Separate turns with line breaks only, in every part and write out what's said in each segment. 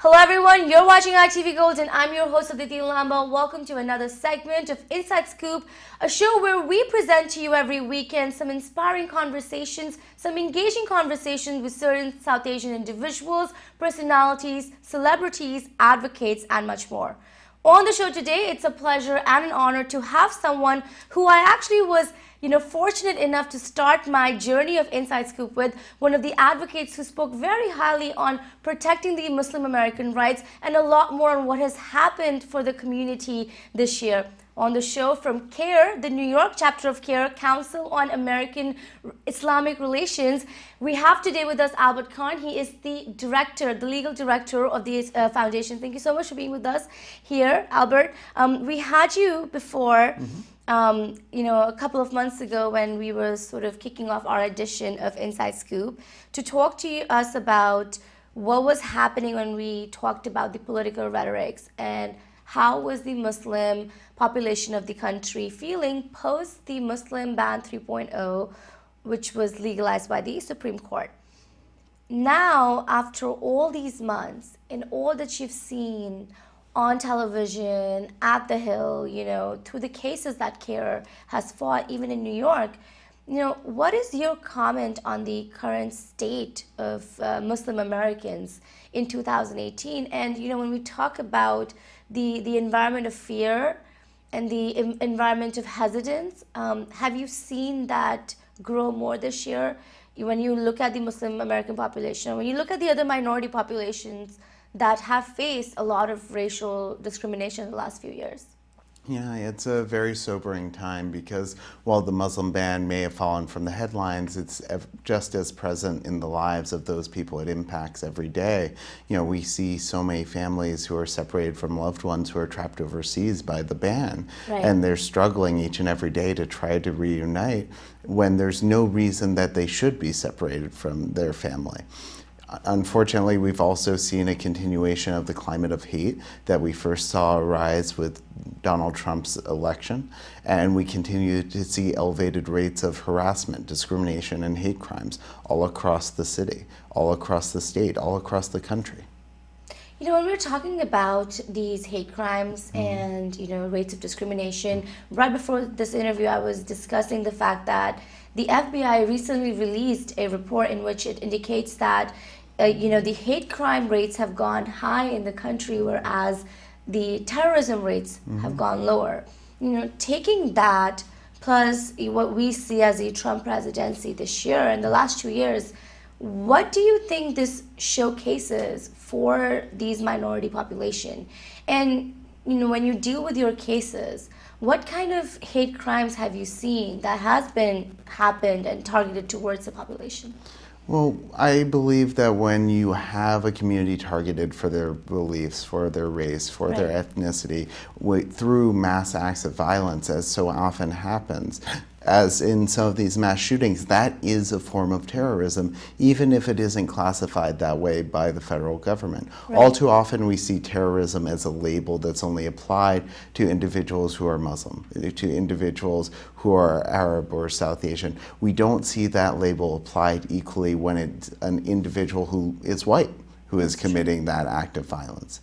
Hello everyone, you're watching ITV Gold and I'm your host Aditi Lamba. Welcome to another segment of Inside Scoop, a show where we present to you every weekend some inspiring conversations, some engaging conversations with certain South Asian individuals, personalities, celebrities, advocates, and much more. On the show today, it's a pleasure and an honor to have someone who I actually was fortunate enough to start my journey of Inside Scoop with, one of the advocates who spoke very highly on protecting the Muslim American rights and a lot more on what has happened for the community this year. On the show from CAIR, the New York chapter of CAIR, Council on American Islamic Relations, we have today with us Albert Cahn. He is the director, the legal director of the foundation. Thank you so much for being with us here, Albert. We had you before. A couple of months ago when we were sort of kicking off our edition of Inside Scoop to talk to us about what was happening when we talked about the political rhetorics and how was the Muslim population of the country feeling post the Muslim Ban 3.0, which was legalized by the Supreme Court. Now, after all these months and all that you've seen on television, at the Hill, through the cases that CAIR has fought, even in New York, what is your comment on the current state of Muslim Americans in 2018? And, when we talk about the environment of fear and the environment of hesitance, have you seen that grow more this year? When you look at the Muslim American population, when you look at the other minority populations that have faced a lot of racial discrimination in the last few years.
Yeah, it's a very sobering time because while the Muslim ban may have fallen from the headlines, it's just as present in the lives of those people it impacts every day. We see so many families who are separated from loved ones who are trapped overseas by the ban,
right.
And they're struggling each and every day to try to reunite when there's no reason that they should be separated from their family. Unfortunately, we've also seen a continuation of the climate of hate that we first saw arise with Donald Trump's election, and we continue to see elevated rates of harassment, discrimination, and hate crimes all across the city, all across the state, all across the country.
When we were talking about these hate crimes and, rates of discrimination, right before this interview, I was discussing the fact that the FBI recently released a report in which it indicates that the hate crime rates have gone high in the country, whereas the terrorism rates have gone lower. Taking that plus what we see as the Trump presidency this year and the last 2 years, what do you think this showcases for these minority population? And when you deal with your cases, what kind of hate crimes have you seen that has happened and targeted towards the population?
Well, I believe that when you have a community targeted for their beliefs, for their race, for their ethnicity, through mass acts of violence, as so often happens, as in some of these mass shootings, that is a form of terrorism, even if it isn't classified that way by the federal government. Right. All too often we see terrorism as a label that's only applied to individuals who are Muslim, to individuals who are Arab or South Asian. We don't see that label applied equally when it's an individual who is white, who is committing that act of violence.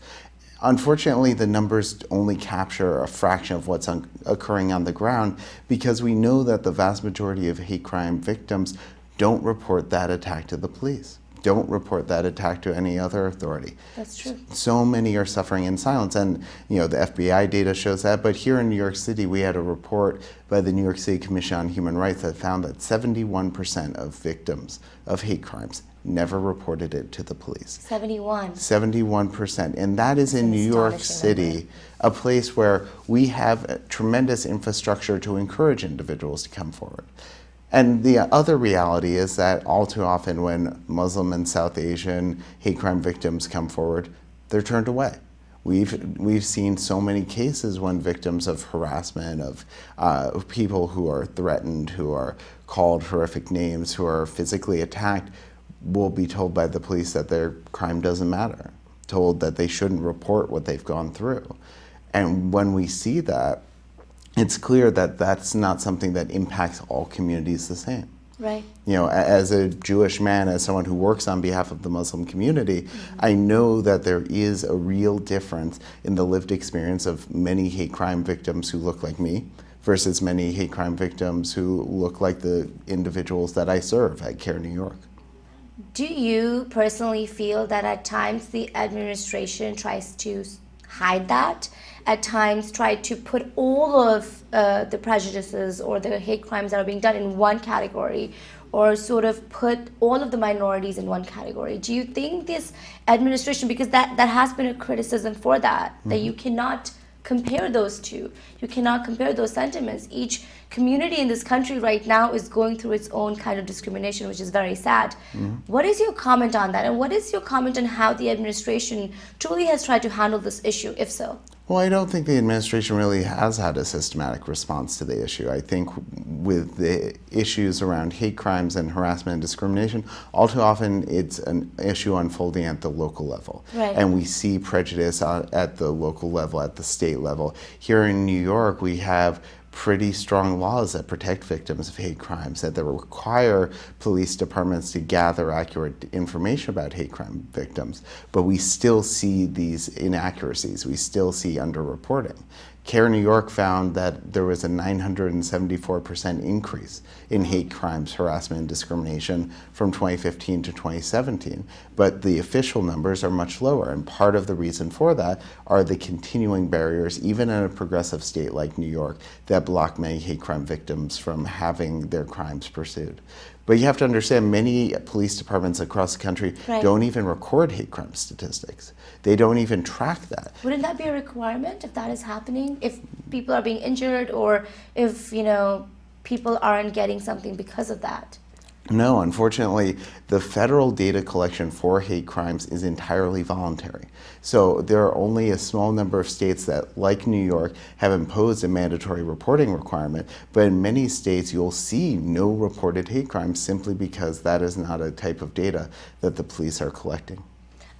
Unfortunately, the numbers only capture a fraction of what's occurring on the ground because we know that the vast majority of hate crime victims don't report that attack to the police, don't report that attack to any other authority.
That's true. So
many are suffering in silence, and the FBI data shows that, but here in New York City, we had a report by the New York City Commission on Human Rights that found that 71% of victims of hate crimes never reported it to the police. 71%. And that is in New York City, a place where we have a tremendous infrastructure to encourage individuals to come forward. And the other reality is that all too often when Muslim and South Asian hate crime victims come forward, they're turned away. We've seen so many cases when victims of harassment, of people who are threatened, who are called horrific names, who are physically attacked, will be told by the police that their crime doesn't matter, told that they shouldn't report what they've gone through. And when we see that, it's clear that that's not something that impacts all communities the same.
Right.
As a Jewish man, as someone who works on behalf of the Muslim community, I know that there is a real difference in the lived experience of many hate crime victims who look like me versus many hate crime victims who look like the individuals that I serve at CAIR New York.
Do you personally feel that at times the administration tries to hide that, at times try to put all of the prejudices or the hate crimes that are being done in one category, or sort of put all of the minorities in one category? Do you think this administration, because that has been a criticism for that, that you cannot compare those two, you cannot compare those sentiments. Each community in this country right now is going through its own kind of discrimination, which is very sad. What is your comment on that, and what is your comment on how the administration truly has tried to handle this issue, if so?
Well, I don't think the administration really has had a systematic response to the issue. I think with the issues around hate crimes and harassment and discrimination, all too often it's an issue unfolding at the local level.
Right.
And we see prejudice at the local level, at the state level. Here in New York, we have pretty strong laws that protect victims of hate crimes, that require police departments to gather accurate information about hate crime victims. But we still see these inaccuracies. We still see underreporting. CAIR New York found that there was a 974% increase in hate crimes, harassment, and discrimination from 2015 to 2017. But the official numbers are much lower. And part of the reason for that are the continuing barriers, even in a progressive state like New York, that block many hate crime victims from having their crimes pursued. But you have to understand, many police departments across the country don't even record hate crime statistics. They don't even track that.
Wouldn't that be a requirement if that is happening? If people are being injured, or if, people aren't getting something because of that?
No, unfortunately, the federal data collection for hate crimes is entirely voluntary. So there are only a small number of states that, like New York, have imposed a mandatory reporting requirement, but in many states you'll see no reported hate crimes simply because that is not a type of data that the police are collecting.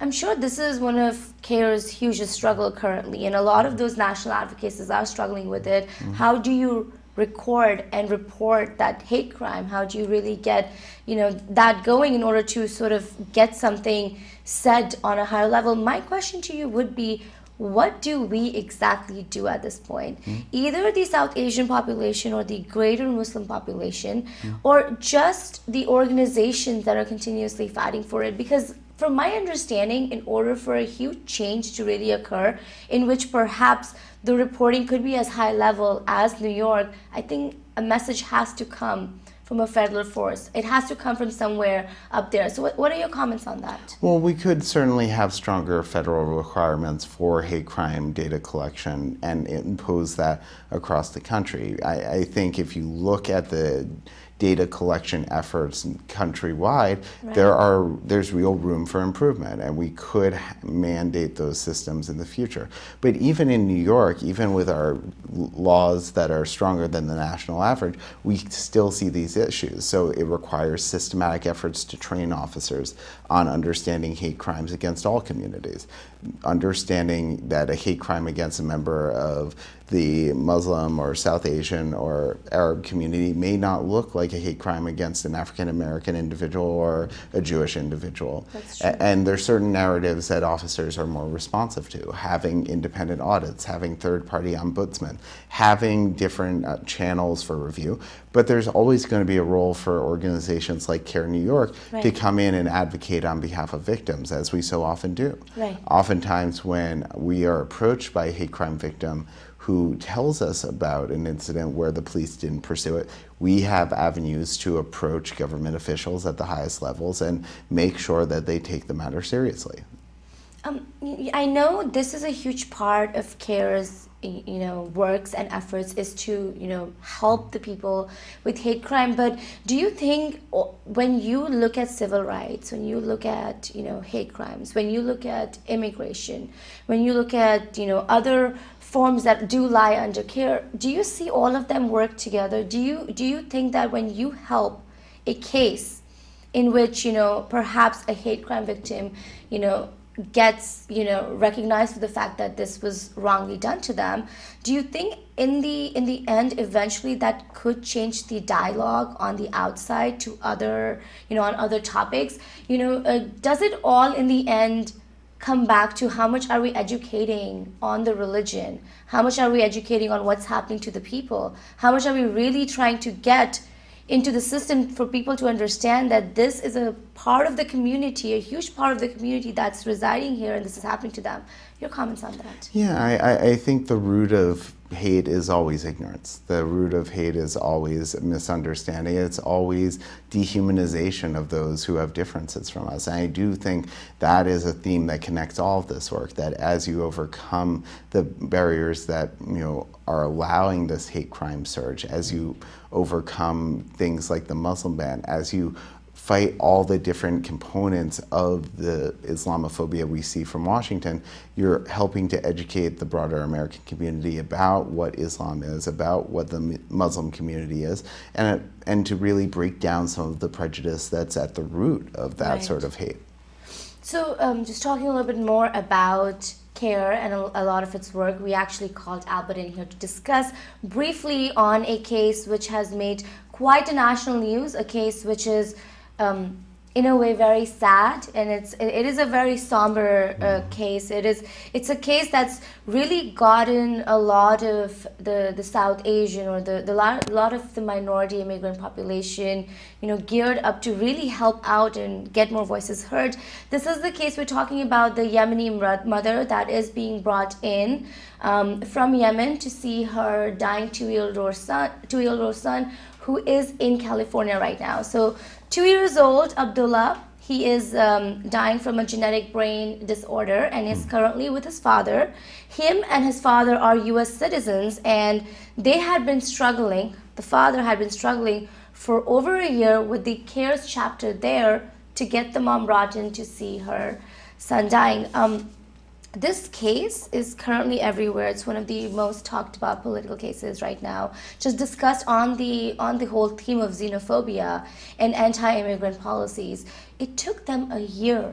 I'm sure this is one of CAIR's hugest struggle currently, and a lot of those national advocacies are struggling with it. How do you record and report that hate crime? How do you really get that going in order to sort of get something said on a higher level? My question to you would be, what do we exactly do at this point? Either the South Asian population or the greater Muslim population, or just the organizations that are continuously fighting for it? Because from my understanding, in order for a huge change to really occur, in which perhaps the reporting could be as high level as New York, I think a message has to come from a federal force. It has to come from somewhere up there. So what are your comments on that?
Well, we could certainly have stronger federal requirements for hate crime data collection and impose that across the country. I think if you look at the data collection efforts countrywide, there's real room for improvement, and we could mandate those systems in the future. But even in New York, even with our laws that are stronger than the national average, we still see these issues. So it requires systematic efforts to train officers on understanding hate crimes against all communities, understanding that a hate crime against a member of the Muslim or South Asian or Arab community may not look like a hate crime against an African American individual or a Jewish individual.
That's true.
And there's certain narratives that officers are more responsive to, having independent audits, having third-party ombudsmen, having different channels for review. But there's always going to be a role for organizations like CAIR New York to come in and advocate on behalf of victims, as we so often do. Oftentimes when we are approached by a hate crime victim who tells us about an incident where the police didn't pursue it, we have avenues to approach government officials at the highest levels and make sure that they take the matter seriously.
I know this is a huge part of CAIR's works and efforts, is to help the people with hate crime. But do you think when you look at civil rights, when you look at hate crimes, when you look at immigration, when you look at other forms that do lie under CAIR, do you see all of them work together? Do you think that when you help a case in which perhaps a hate crime victim gets, recognized for the fact that this was wrongly done to them. Do you think in the end, eventually that could change the dialogue on the outside to other, on other topics? Does it all in the end come back to how much are we educating on the religion? How much are we educating on what's happening to the people? How much are we really trying to get into the system for people to understand that this is a part of the community, a huge part of the community that's residing here, and this is happening to them? Your comments on that?
Yeah, I think the root of hate is always ignorance. The root of hate is always misunderstanding. It's always dehumanization of those who have differences from us. And I do think that is a theme that connects all of this work, that as you overcome the barriers that are allowing this hate crime surge, as you overcome things like the Muslim ban, as you fight all the different components of the Islamophobia we see from Washington, you're helping to educate the broader American community about what Islam is, about what the Muslim community is, and to really break down some of the prejudice that's at the root of that sort of hate.
So just talking a little bit more about CAIR and a lot of its work, we actually called Albert in here to discuss briefly on a case which has made quite a national news, a case which is in a way very sad, and it is a very somber case. It's a case that's really gotten a lot of the South Asian or the lot of the minority immigrant population geared up to really help out and get more voices heard. This is the case we're talking about, the Yemeni mother that is being brought in from Yemen to see her dying two-year-old son who is in California right now. So 2 years old, Abdullah, he is dying from a genetic brain disorder and is currently with his father. Him and his father are US citizens, and they had been struggling, the father had been struggling for over a year with the CAIR's chapter there to get the mom brought in to see her son dying. This case is currently everywhere. It's one of the most talked about political cases right now, just discussed on the whole theme of xenophobia and anti-immigrant policies. It took them a year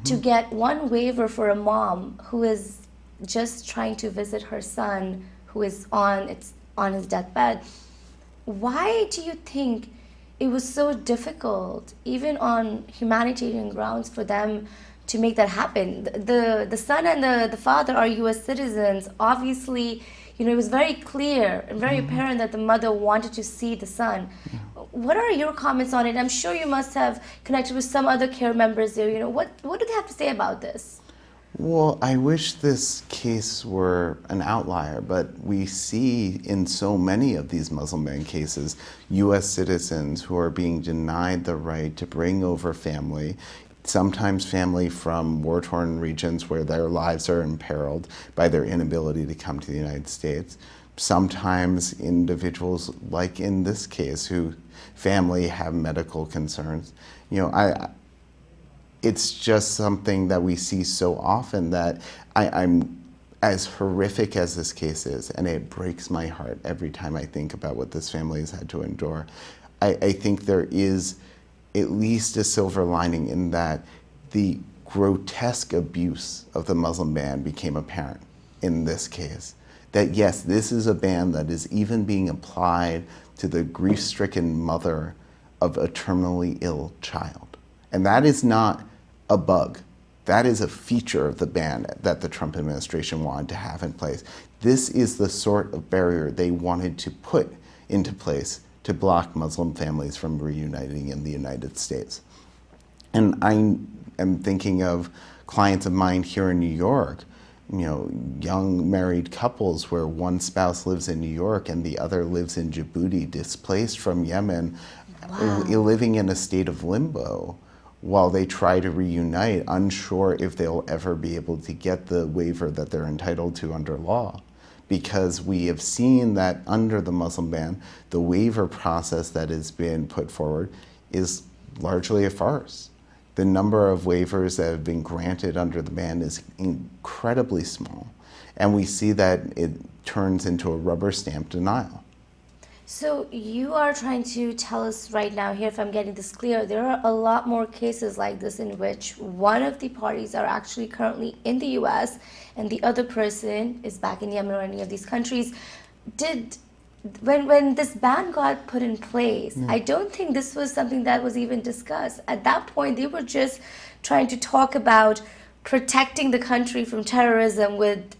to get one waiver for a mom who is just trying to visit her son who is on his deathbed. Why do you think it was so difficult, even on humanitarian grounds, for them to make that happen? The son and the father are US citizens. Obviously, it was very clear and very apparent that the mother wanted to see the son. What are your comments on it? I'm sure you must have connected with some other CAIR members there. What do they have to say about this?
Well, I wish this case were an outlier, but we see in so many of these Muslim ban cases, US citizens who are being denied the right to bring over family, sometimes family from war-torn regions where their lives are imperiled by their inability to come to the United States. Sometimes individuals, like in this case, who family have medical concerns. It's just something that we see so often that I'm, as horrific as this case is, and it breaks my heart every time I think about what this family has had to endure, I think there is at least a silver lining in that the grotesque abuse of the Muslim ban became apparent in this case. That yes, this is a ban that is even being applied to the grief-stricken mother of a terminally ill child. And that is not a bug. That is a feature of the ban that the Trump administration wanted to have in place. This is the sort of barrier they wanted to put into place to block Muslim families from reuniting in the United States. And I am thinking of clients of mine here in New York, young married couples where one spouse lives in New York and the other lives in Djibouti, displaced from Yemen, living in a state of limbo while they try to reunite, unsure if they'll ever be able to get the waiver that they're entitled to under law. Because we have seen that under the Muslim ban, the waiver process that has been put forward is largely a farce. The number of waivers that have been granted under the ban is incredibly small. And we see that it turns into a rubber stamp denial.
So you are trying to tell us right now here, if I'm getting this clear, there are a lot more cases like this in which one of the parties are actually currently in the US and the other person is back in Yemen or any of these countries. Did when this ban got put in place, I don't think this was something that was even discussed. At that point, they were just trying to talk about protecting the country from terrorism with,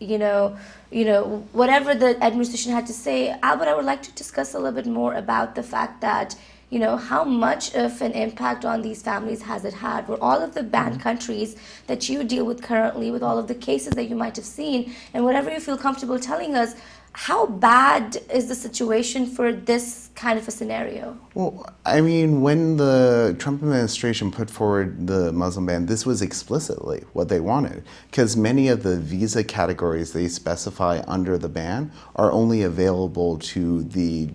whatever the administration had to say. Albert, I would like to discuss a little bit more about the fact that, how much of an impact on these families has it had? Were all of the banned countries that you deal with currently, with all of the cases that you might have seen, and whatever you feel comfortable telling us, how bad is the situation for this kind of a scenario?
Well, I mean, when the Trump administration put forward the Muslim ban, this was explicitly what they wanted, because many of the visa categories they specify under the ban are only available to the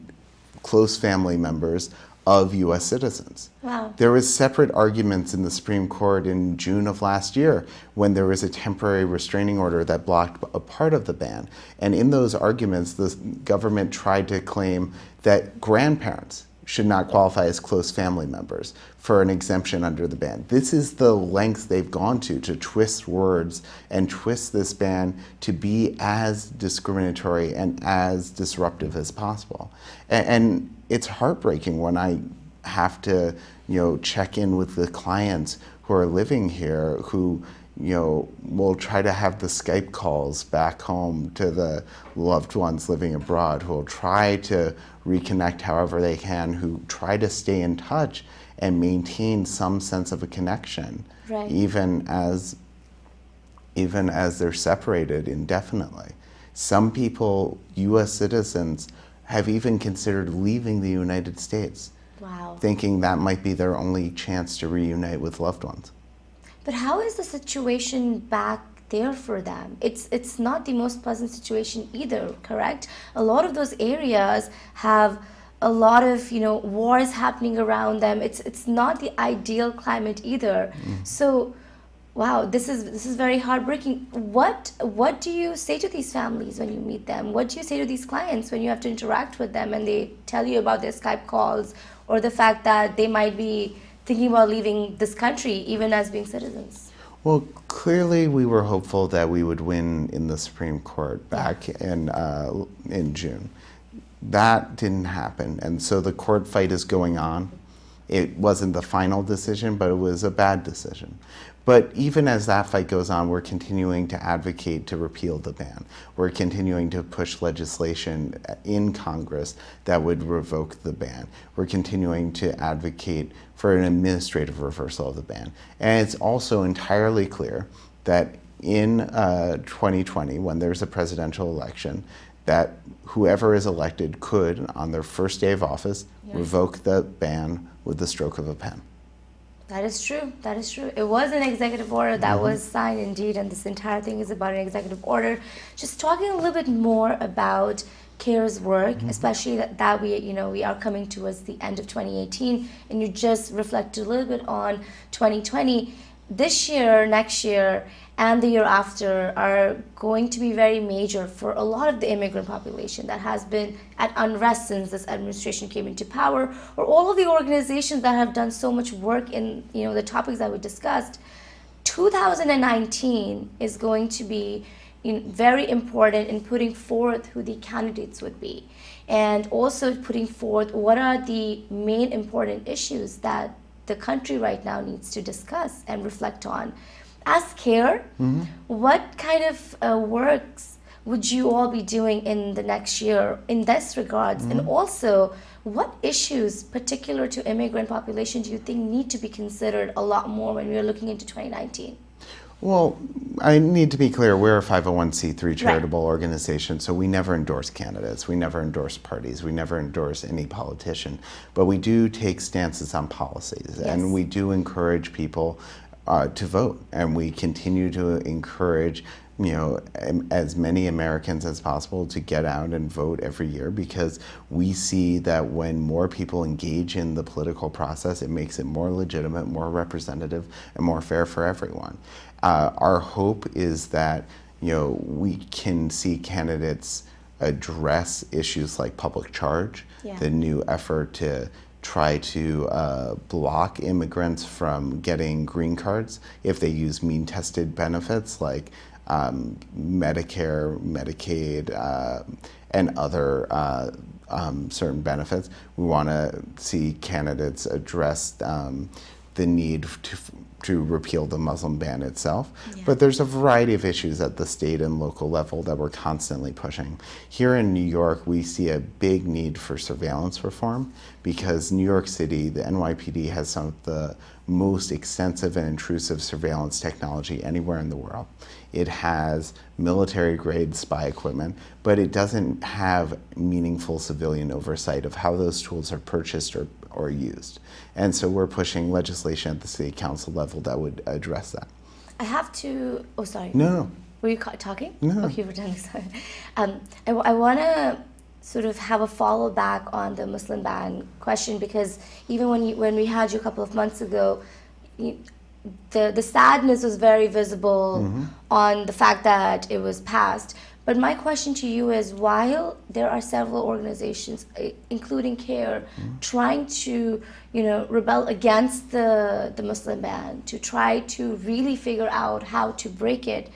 close family members of U.S. citizens.
Wow.
There was separate arguments in the Supreme Court in June of last year when there was a temporary restraining order that blocked a part of the ban. And in those arguments, the government tried to claim that grandparents should not qualify as close family members for an exemption under the ban. This is the lengths they've gone to twist words and twist this ban to be as discriminatory and as disruptive as possible. And it's heartbreaking when I have to, check in with the clients who are living here who, will try to have the Skype calls back home to the loved ones living abroad, who will try to reconnect however they can, who try to stay in touch and maintain some sense of a connection,
right,
even as they're separated indefinitely. Some people, U.S. citizens, have even considered leaving the United States,
wow,
thinking that might be their only chance to reunite with loved ones.
But how is the situation back there for them? It's not the most pleasant situation either, correct? A lot of those areas have a lot of wars happening around them. It's not the ideal climate either. So, wow, this is very heartbreaking. What do you say to these families when you meet them? What do you say to these clients when you have to interact with them and they tell you about their Skype calls or the fact that they might be thinking about leaving this country even as being citizens?
Well, clearly we were hopeful that we would win in the Supreme Court back in June. That didn't happen, and so the court fight is going on. It wasn't the final decision, but it was a bad decision. But even as that fight goes on, we're continuing to advocate to repeal the ban. We're continuing to push legislation in Congress that would revoke the ban. We're continuing to advocate for an administrative reversal of the ban. And it's also entirely clear that in 2020, when there's a presidential election, that whoever is elected could, on their first day of office, revoke the ban with the stroke of a pen.
That is true. That is true. It was an executive order that was signed indeed, and this entire thing is about an executive order. Just talking a little bit more about CAIR's work, especially that we are coming towards the end of 2018, and you just reflected a little bit on 2020. This year, next year, and the year after are going to be very major for a lot of the immigrant population that has been at unrest since this administration came into power, or all of the organizations that have done so much work in the topics that we discussed. 2019 is going to be very important in putting forth who the candidates would be, and also putting forth what are the main important issues that the country right now needs to discuss and reflect on. As CAIR, what kind of works would you all be doing in the next year in this regards? And also, what issues particular to immigrant population do you think need to be considered a lot more when we're looking into 2019?
Well, I need to be clear, we're a 501c3 charitable organization, so we never endorse candidates, we never endorse parties, we never endorse any politician, but we do take stances on policies, and we do encourage people to vote, and we continue to encourage as many Americans as possible to get out and vote every year, because we see that when more people engage in the political process, it makes it more legitimate, more representative, and more fair for everyone. Our hope is that we can see candidates address issues like public charge,
Yeah.
the new effort to try to block immigrants from getting green cards if they use mean-tested benefits like Medicare, Medicaid, and other certain benefits. We want to see candidates address the need to repeal the Muslim ban itself.
Yeah.
But there's a variety of issues at the state and local level that we're constantly pushing. Here in New York, we see a big need for surveillance reform because New York City, the NYPD, has some of the most extensive and intrusive surveillance technology anywhere in the world. It has military-grade spy equipment, but it doesn't have meaningful civilian oversight of how those tools are purchased or used. And so we're pushing legislation at the city council level that would address that.
I have to, oh, sorry.
No.
Were you talking?
No.
Okay, we're done. Sorry. I want to sort of have a follow back on the Muslim ban question, because even when we had you a couple of months ago, the sadness was very visible on the fact that it was passed. But my question to you is, while there are several organizations, including CAIR, trying to rebel against the Muslim ban, to try to really figure out how to break it,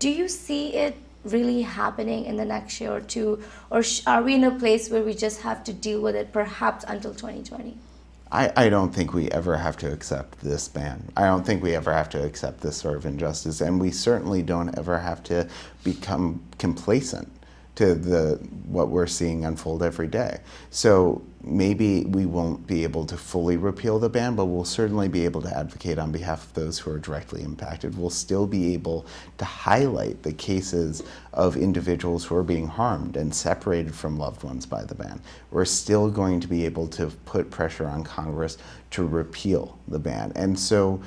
do you see it really happening in the next year or two, or are we in a place where we just have to deal with it perhaps until 2020?
I don't think we ever have to accept this ban. I don't think we ever have to accept this sort of injustice, and we certainly don't ever have to become complacent to what we're seeing unfold every day. So maybe we won't be able to fully repeal the ban, but we'll certainly be able to advocate on behalf of those who are directly impacted. We'll still be able to highlight the cases of individuals who are being harmed and separated from loved ones by the ban. We're still going to be able to put pressure on Congress to repeal the ban. And so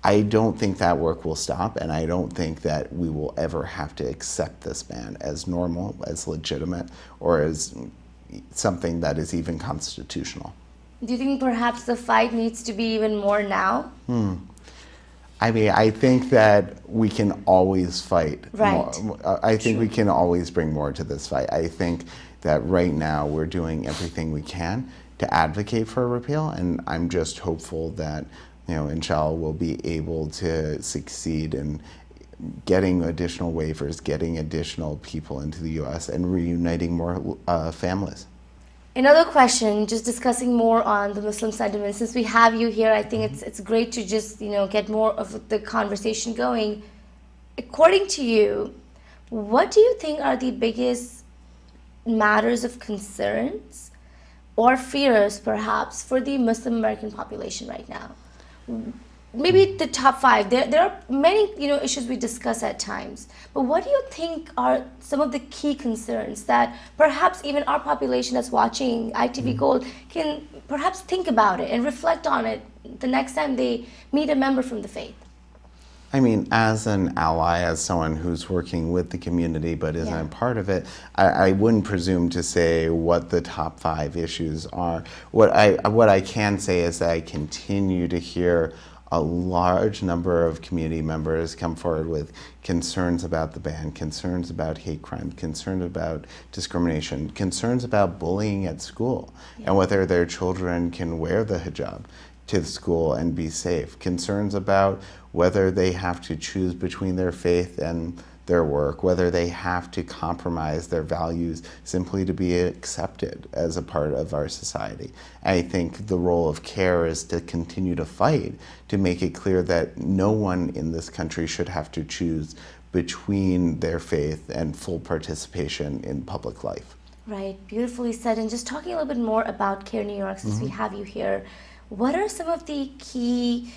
I don't think that work will stop, and I don't think that we will ever have to accept this ban as normal, as legitimate, or as something that is even constitutional.
Do you think perhaps the fight needs to be even more now?
I mean, I think that we can always fight
Right.
more. I think we can always bring more to this fight. I think that right now we're doing everything we can to advocate for a repeal, and I'm just hopeful that inshallah, we'll be able to succeed in getting additional waivers, getting additional people into the U.S., and reuniting more families.
Another question, just discussing more on the Muslim sentiment. Since we have you here, I think it's great to just get more of the conversation going. According to you, what do you think are the biggest matters of concerns or fears, perhaps, for the Muslim American population right now? Maybe the top 5. There are many issues we discuss at times, but what do you think are some of the key concerns that perhaps even our population that's watching ITV Gold can perhaps think about it and reflect on it the next time they meet a member from the faith?
I mean, as an ally, as someone who's working with the community but isn't a part of it, I wouldn't presume to say what the top 5 issues are. What I can say is that I continue to hear a large number of community members come forward with concerns about the ban, concerns about hate crime, concerns about discrimination, concerns about bullying at school, and whether their children can wear the hijab to school and be safe, concerns about whether they have to choose between their faith and their work, whether they have to compromise their values simply to be accepted as a part of our society. I think the role of CAIR is to continue to fight to make it clear that no one in this country should have to choose between their faith and full participation in public life.
Right, beautifully said. And just talking a little bit more about CAIR New York, since we have you here, what are some of the key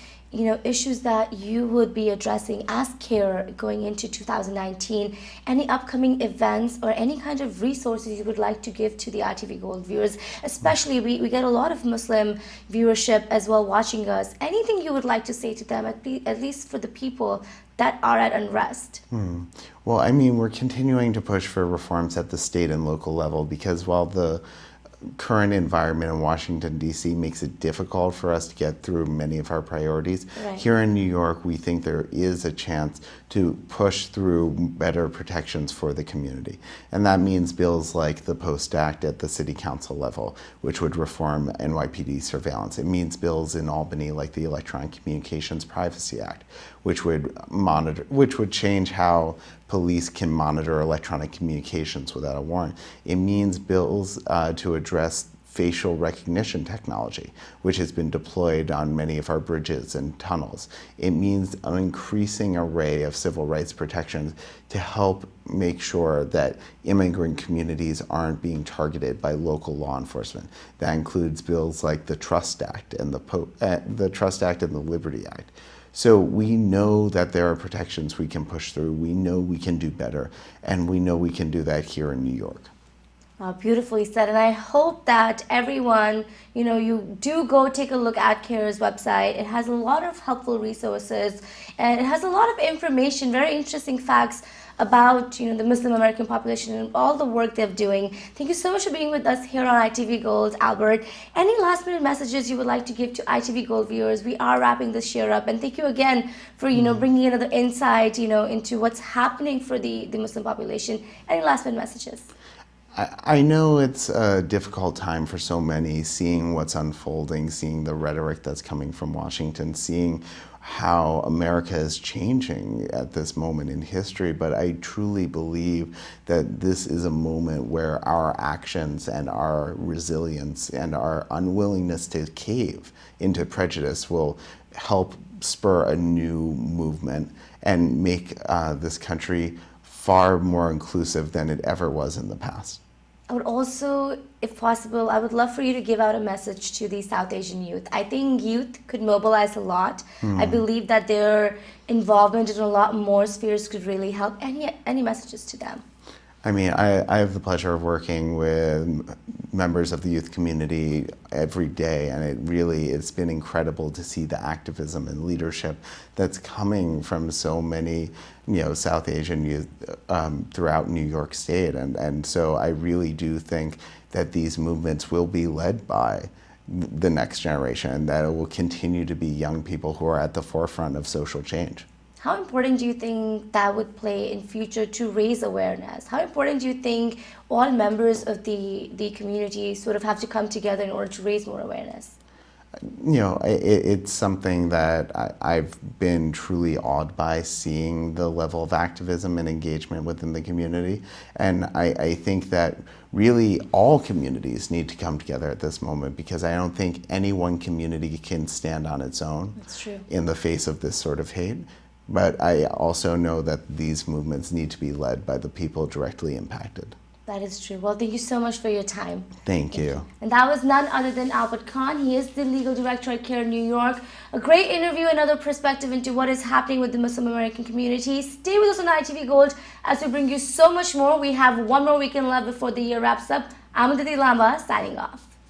issues that you would be addressing as CAIR going into 2019? Any upcoming events or any kind of resources you would like to give to the ITV Gold viewers? Especially, we get a lot of Muslim viewership as well watching us. Anything you would like to say to them, at least for the people that are at unrest?
Well, I mean, we're continuing to push for reforms at the state and local level, because while the current environment in Washington, D.C. makes it difficult for us to get through many of our priorities.
Right.
Here in New York, we think there is a chance to push through better protections for the community. And that means bills like the Post Act at the City Council level, which would reform NYPD surveillance. It means bills in Albany like the Electronic Communications Privacy Act, which would change how police can monitor electronic communications without a warrant. It means bills to address facial recognition technology, which has been deployed on many of our bridges and tunnels. It means an increasing array of civil rights protections to help make sure that immigrant communities aren't being targeted by local law enforcement. That includes bills like the Trust Act and the Trust Act and the Liberty Act. So we know that there are protections we can push through. We know we can do better, and we know we can do that here in New York.
Beautifully said, and I hope that everyone, you do go take a look at CAIR's website. It has a lot of helpful resources, and it has a lot of information, very interesting facts about the Muslim American population and all the work they're doing. Thank you so much for being with us here on ITV Gold, Albert. Any last minute messages you would like to give to ITV Gold viewers? We are wrapping this year up, and thank you again for bringing another insight into what's happening for the Muslim population. Any last minute messages?
I know it's a difficult time for so many, seeing what's unfolding, seeing the rhetoric that's coming from Washington, seeing how America is changing at this moment in history. But I truly believe that this is a moment where our actions and our resilience and our unwillingness to cave into prejudice will help spur a new movement and make this country far more inclusive than it ever was in the past.
I would also, if possible, I would love for you to give out a message to the South Asian youth. I think youth could mobilize a lot. I believe that their involvement in a lot more spheres could really help. Any messages to them?
I mean, I have the pleasure of working with members of the youth community every day, and it's been incredible to see the activism and leadership that's coming from so many, South Asian youth throughout New York State. And so I really do think that these movements will be led by the next generation, and that it will continue to be young people who are at the forefront of social change.
How important do you think that would play in future to raise awareness? How important do you think all members of the community sort of have to come together in order to raise more awareness?
It's something that I've been truly awed by, seeing the level of activism and engagement within the community. And I think that really all communities need to come together at this moment, because I don't think any one community can stand on its own.
That's true.
In the face of this sort of hate. But I also know that these movements need to be led by the people directly impacted.
That is true. Well, thank you so much for your time.
Thank you.
And that was none other than Albert Cahn. He is the legal director at CAIR New York. A great interview, another perspective into what is happening with the Muslim American community. Stay with us on ITV Gold as we bring you so much more. We have one more weekend left before the year wraps up. I'm Aditi Lamba, signing off.